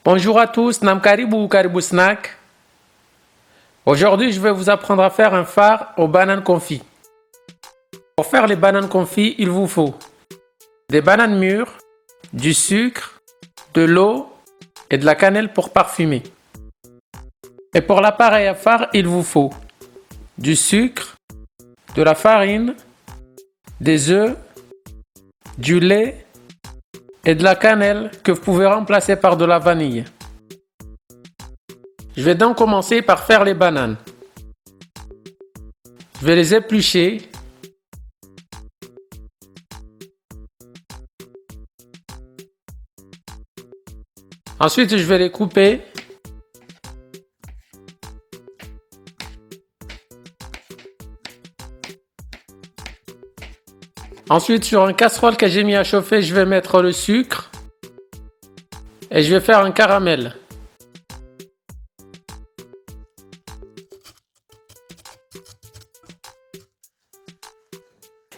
Bonjour à tous, Nam Karibu ou Karibu Snack. Aujourd'hui, je vais vous apprendre à faire un phare aux bananes confits. Pour faire les bananes confits, il vous faut des bananes mûres, du sucre, de l'eau et de la cannelle pour parfumer. Et pour l'appareil à phare, il vous faut du sucre, de la farine, des œufs, du lait et de la cannelle que vous pouvez remplacer par de la vanille. Je vais donc commencer par faire les bananes. Je vais les éplucher. Ensuite, je vais les couper. Ensuite, sur une casserole que j'ai mis à chauffer, je vais mettre le sucre et je vais faire un caramel.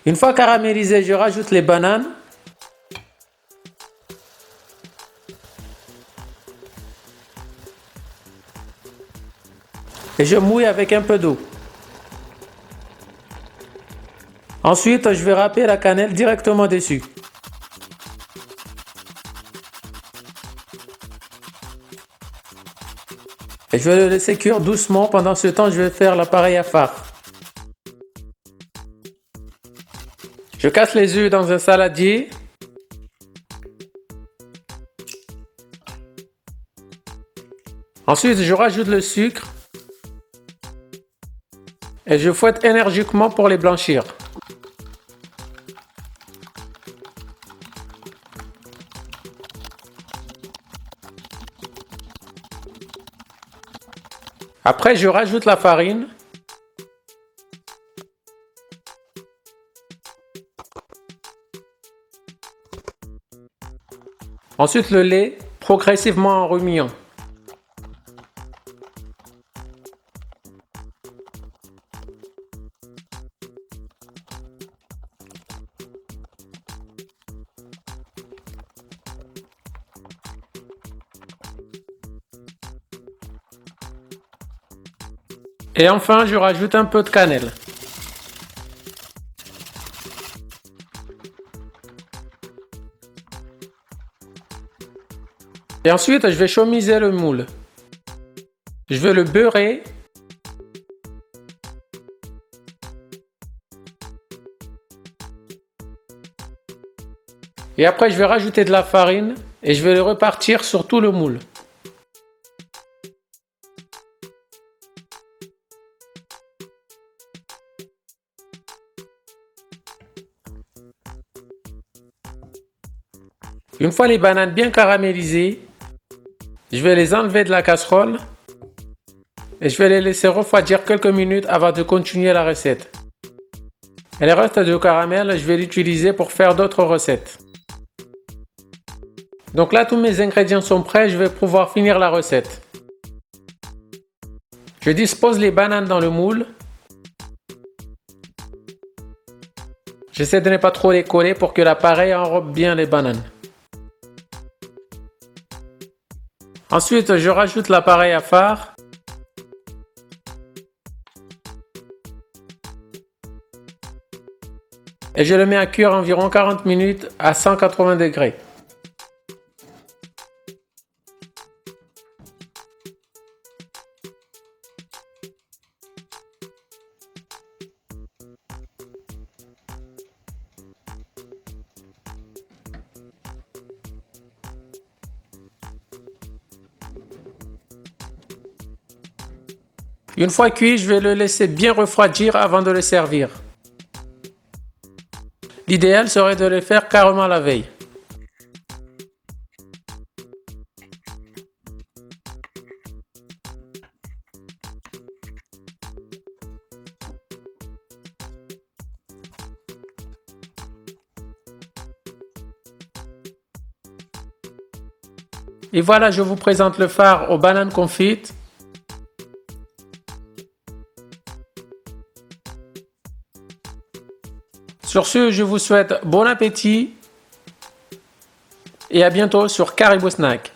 Une fois caramélisé, je rajoute les bananes. Et je mouille avec un peu d'eau. Ensuite, je vais râper la cannelle directement dessus. Et je vais le laisser cuire doucement. Pendant ce temps, je vais faire l'appareil à phare. Je casse les œufs dans un saladier. Ensuite, je rajoute le sucre. Et je fouette énergiquement pour les blanchir. Après, je rajoute la farine. Ensuite, le lait, progressivement en remuant. Et enfin, je rajoute un peu de cannelle. Et ensuite, je vais chaumiser le moule. Je vais le beurrer. Et après, je vais rajouter de la farine et je vais le repartir sur tout le moule. Une fois les bananes bien caramélisées, je vais les enlever de la casserole et je vais les laisser refroidir quelques minutes avant de continuer la recette. Et le reste de caramel, je vais l'utiliser pour faire d'autres recettes. Donc là, tous mes ingrédients sont prêts, je vais pouvoir finir la recette. Je dispose les bananes dans le moule. J'essaie de ne pas trop les coller pour que l'appareil enrobe bien les bananes. Ensuite, je rajoute l'appareil à phare. Et je le mets à cuire environ 40 minutes à 180 degrés. Une fois cuit, je vais le laisser bien refroidir avant de le servir. L'idéal serait de le faire carrément la veille. Et voilà, je vous présente le phare aux bananes confites. Sur ce, je vous souhaite bon appétit et à bientôt sur Karibu Snack.